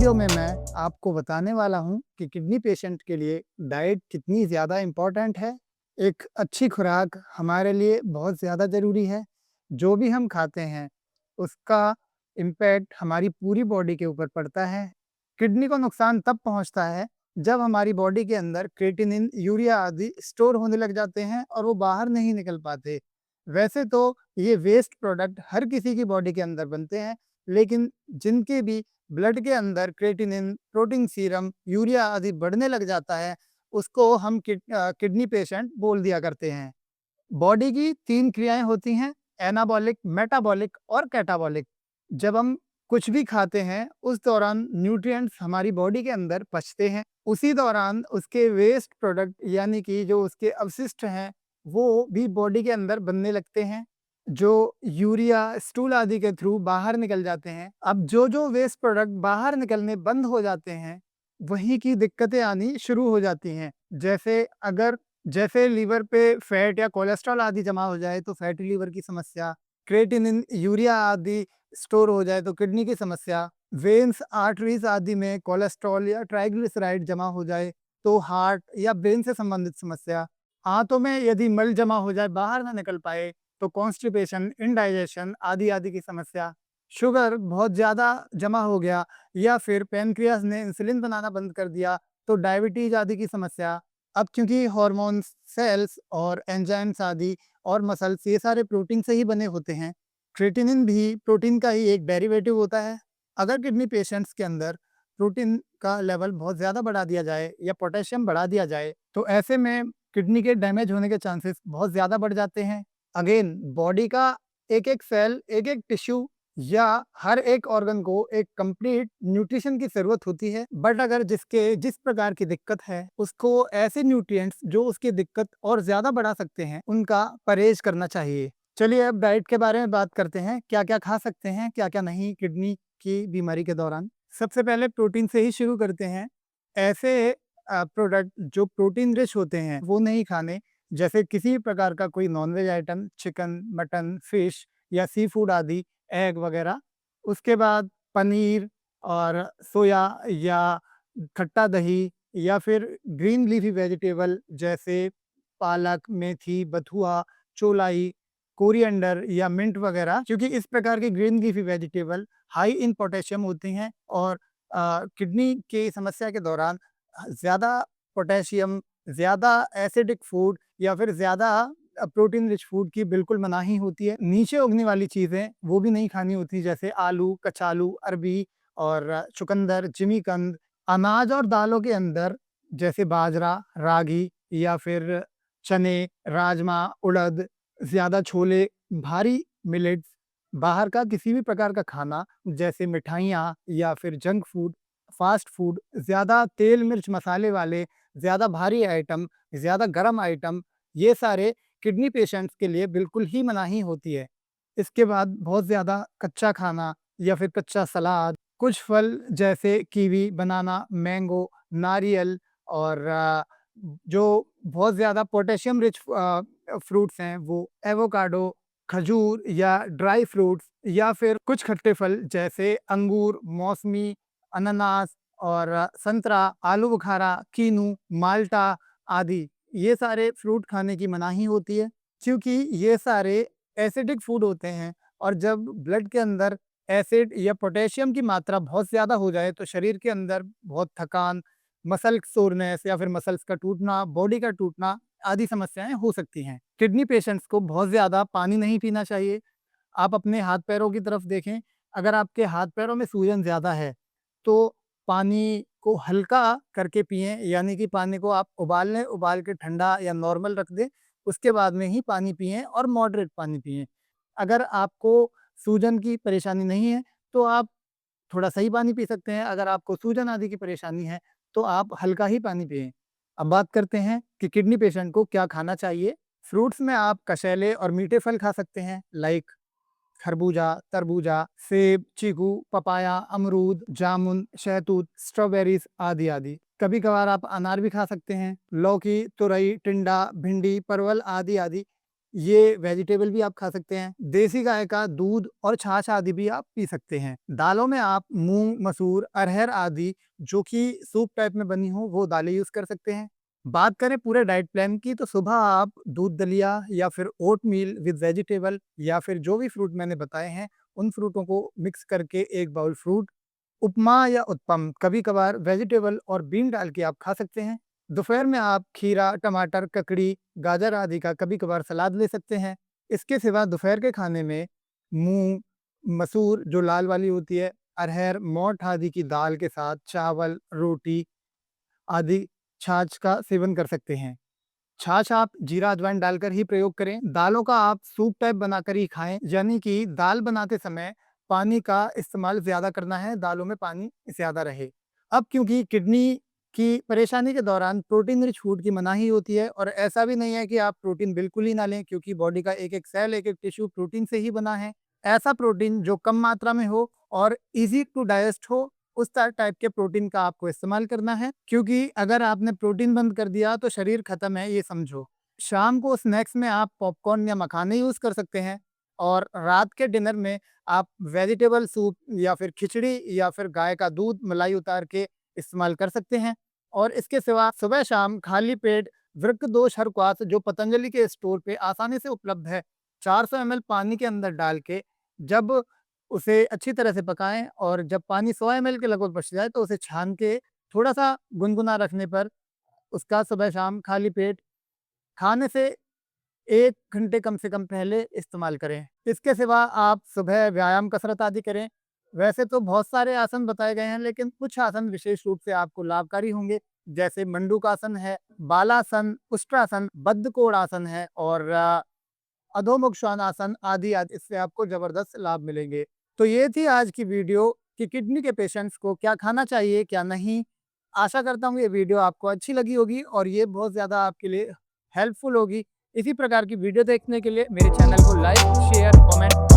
Video में मैं आपको बताने वाला हूँ कि किडनी पेशेंट के लिए डाइट कितनी ज़्यादा इम्पोर्टेंट है। एक अच्छी खुराक हमारे लिए बहुत ज़्यादा ज़रूरी है। जो भी हम खाते हैं, उसका इम्पैक्ट हमारी पूरी बॉडी के ऊपर पड़ता है। किडनी को नुकसान तब पहुँचता है, जब हमारी बॉडी के अंदर क्रिएटिनिन, यूरिया आदि स्टोर होने लग जाते हैं और वो बाहर नहीं निकल पाते। वैसे तो ये वेस्ट प्रोडक्ट हर किसी की बॉडी के अंदर बनते हैं, लेकिन जिनके भी ब्लड के अंदर क्रेटिनिन, प्रोटीन सीरम, यूरिया आदि बढ़ने लग जाता है, उसको हम किडनी पेशेंट बोल दिया करते हैं। बॉडी की 3 क्रियाएँ होती हैं, एनाबॉलिक, मेटाबॉलिक और कैटाबॉलिक। जब हम कुछ भी खाते हैं, उस दौरान न्यूट्रिएंट्स हमारी बॉडी के अंदर पचते हैं। उसी दौरान उसके वेस्ट प्रोडक्ट यानी कि जो उसके अवशिष्ट हैं, वो भी बॉडी के अंदर बनने लगते हैं, जो यूरिया, स्टूल आदि के थ्रू बाहर निकल जाते हैं। अब जो-जो वेस्ट प्रोडक्ट बाहर निकलने बंद हो जाते हैं, वहीं की दिक्कतें आनी शुरू हो जाती हैं। जैसे लीवर पे फैट या कोलेस्ट्रॉल आदि जमा हो जाए तो फैटी लीवर की समस्या, क्रिएटिनिन, यूरिया आदि स्टोर हो जाए तो किडनी की समस्या, वेन्स, आर्टरीज आदि में कोलेस्ट्रॉल या ट्राइग्लिसराइड जमा हो जाए तो हार्ट या ब्रेन से संबंधित समस्या, आंतों में यदि मल जमा हो जाए बाहर ना निकल पाए तो कॉन्स्टिपेशन, इंडाइजेशन आदि आदि की समस्या, शुगर बहुत ज़्यादा जमा हो गया या फिर पैनक्रियाज ने इंसुलिन बनाना बंद कर दिया तो डायबिटीज आदि की समस्या। अब क्योंकि हार्मोन्स, सेल्स और एंजाइम्स आदि और मसल्स ये सारे प्रोटीन से ही बने होते हैं। क्रेटिनिन भी प्रोटीन का ही एक डेरिवेटिव होता है। अगर किडनी पेशेंट्स के अंदर प्रोटीन का लेवल बहुत ज़्यादा बढ़ा दिया जाए या पोटेशियम बढ़ा दिया जाए, तो ऐसे में किडनी के डैमेज होने के चांसेस बहुत ज़्यादा बढ़ जाते हैं। अगेन बॉडी का एक-एक सेल, एक-एक टिश्यू या हर एक ऑर्गन को एक कंप्लीट न्यूट्रिशन की ज़रूरत होती है, बट अगर जिस प्रकार की दिक्कत है, उसको ऐसे न्यूट्रिएंट्स जो उसकी दिक्कत और ज़्यादा बढ़ा सकते हैं, उनका परहेज़ करना चाहिए। चलिए अब डाइट के बारे में बात करते हैं, क्या-क्या खा सकते हैं, क्या-क्या नहीं किडनी की बीमारी के दौरान। सबसे पहले प्रोटीन से ही शुरू करते हैं। ऐसे प्रोडक्ट जो प्रोटीन रिच होते हैं, वो नहीं खाने, जैसे किसी भी प्रकार का कोई non-veg item, chicken, mutton, fish या सी फूड आदि, एग वगैरह। उसके बाद पनीर और सोया या खट्टा दही या फिर ग्रीन लीफी वेजिटेबल जैसे पालक, मेथी, बथुआ, चौलाई, कोरिएंडर या मिंट वगैरह, क्योंकि इस प्रकार की green leafy vegetable high in potassium होती हैं और किडनी की समस्या के दौरान ज़्यादा पोटेशियम, ज़्यादा एसिडिक फूड या फिर ज़्यादा प्रोटीन रिच फूड की बिल्कुल मनाही होती है। नीचे उगने वाली चीज़ें वो भी नहीं खानी होती, जैसे आलू, कचालू, अरबी और चुकंदर, जिमीकंद। अनाज और दालों के अंदर जैसे बाजरा, रागी या फिर चने, राजमा, उड़द, ज़्यादा छोले, भारी मिलेट्स, बाहर का किसी भी प्रकार का खाना जैसे मिठाइयाँ या फिर जंक फूड, फास्ट फूड, ज़्यादा तेल, मिर्च, मसाले वाले, ज़्यादा भारी आइटम, ज़्यादा गरम आइटम, ये सारे किडनी पेशेंट्स के लिए बिल्कुल ही मनाही होती है। इसके बाद बहुत ज़्यादा कच्चा खाना या फिर कच्चा सलाद, कुछ फल जैसे कीवी, बनाना, मैंगो, नारियल और जो बहुत ज़्यादा पोटेशियम रिच फ्रूट्स हैं वो एवोकाडो, खजूर या ड्राई फ्रूट्स या फिर कुछ खट्टे फल जैसे अंगूर, मौसमी, अनानास और संतरा, आलू बुखारा, कीनू, माल्टा आदि। ये सारे फ्रूट खाने की मनाही होती है, क्योंकि ये सारे एसिडिक फूड होते हैं और जब ब्लड के अंदर एसिड या पोटेशियम की मात्रा बहुत ज़्यादा हो जाए तो शरीर के अंदर बहुत थकान, मसल सोरनेस या फिर मसल्स का टूटना, बॉडी का टूटना आदि समस्याएं हो सकती हैं। किडनी पेशेंट्स को बहुत ज़्यादा पानी नहीं पीना चाहिए। आप अपने हाथ पैरों की तरफ देखें, अगर आपके हाथ पैरों में सूजन ज़्यादा है, तो पानी को हल्का करके पिएँ, यानी कि पानी को आप उबाल लें, उबाल के ठंडा या नॉर्मल रख दें, उसके बाद में ही पानी पिएँ और मॉडरेट पानी पिएँ। अगर आपको सूजन की परेशानी नहीं है, तो आप थोड़ा सही पानी पी सकते हैं, अगर आपको सूजन आदि की परेशानी है, तो आप हल्का ही पानी पिएँ। अब बात करते हैं कि किडनी पेशेंट को क्या खाना चाहिए। फ्रूट्स में आप कशैले और मीठे फल खा सकते हैं, लाइक खरबूजा, तरबूजा, सेब, चीकू, पपाया, अमरूद, जामुन, शहतूत, स्ट्रॉबेरीज आदि आदि। कभी-कभार आप अनार भी खा सकते हैं। लौकी, तुरई, टिंडा, भिंडी, परवल आदि आदि। ये वेजिटेबल भी आप खा सकते हैं। देसी गाय का दूध और छाछ आदि भी आप पी सकते हैं। दालों में आप मूंग, मसूर, अरहर आदि जो कि सूप टाइप में बनी हो वो दालें यूज कर सकते हैं। बात करें पूरे डाइट प्लान की, तो सुबह आप दूध दलिया या फिर ओट मील विद वेजिटेबल या फिर जो भी फ्रूट मैंने बताए हैं उन फ्रूटों को मिक्स करके एक बाउल फ्रूट, उपमा या उत्पम, कभी कभार वेजिटेबल और बीन डाल के आप खा सकते हैं। दोपहर में आप खीरा, टमाटर, ककड़ी, गाजर आदि का कभी कभार सलाद ले सकते हैं। इसके सिवा दोपहर के खाने में मूंग, मसूर जो लाल वाली होती है, अरहर, मोठ आदि की दाल के साथ चावल, रोटी आदि छाछ का सेवन कर सकते हैं। छाछ आप जीरा अजवाइन डालकर ही प्रयोग करें। दालों का आप सूप टाइप बनाकर ही खाएं, यानी कि दाल बनाते समय पानी का इस्तेमाल ज्यादा करना है, दालों में पानी ज्यादा रहे। अब क्योंकि किडनी की परेशानी के दौरान प्रोटीन रिच फूड की मनाही होती है, और ऐसा भी नहीं है कि आप प्रोटीन बिल्कुल ही ना लें, क्योंकि बॉडी का एक एक सेल, एक एक टिश्यू प्रोटीन से ही बना है। ऐसा प्रोटीन जो कम मात्रा में हो और इजी टू डाइजेस्ट हो, उस टाइप के प्रोटीन का आपको इस्तेमाल करना है, क्योंकि अगर आपने प्रोटीन बंद कर दिया तो शरीर खत्म है, ये समझो। शाम को स्नैक्स में आप पॉपकॉर्न या मखाने यूज कर सकते हैं, और रात के डिनर में आप वेजिटेबल सूप या फिर खिचड़ी या फिर गाय का दूध मलाई उतार के इस्तेमाल कर सकते हैं। और इसके सिवा सुबह शाम खाली पेट वृक्क दोष हरक्वास जो पतंजलि के स्टोर पे आसानी से उपलब्ध है, 400 ml पानी के अंदर डाल के जब उसे अच्छी तरह से पकाएं, और जब पानी 100 ml के लगभग बच जाए तो उसे छान के थोड़ा सा गुनगुना रखने पर उसका सुबह शाम खाली पेट खाने से 1 घंटे कम से कम पहले इस्तेमाल करें। इसके सिवा आप सुबह व्यायाम, कसरत आदि करें। वैसे तो बहुत सारे आसन बताए गए हैं, लेकिन कुछ आसन विशेष रूप से आपको लाभकारी होंगे, जैसे मंडूकासन है, बालासन, उष्ट्रासन, बद्धकोणासन है, और अधोमुख श्वानासन आदि आदि। इससे आपको जबरदस्त लाभ मिलेंगे। तो ये थी आज की वीडियो कि किडनी के पेशेंट्स को क्या खाना चाहिए, क्या नहीं। आशा करता हूँ ये वीडियो आपको अच्छी लगी होगी और ये बहुत ज़्यादा आपके लिए हेल्पफुल होगी। इसी प्रकार की वीडियो देखने के लिए मेरे चैनल को लाइक, शेयर, कमेंट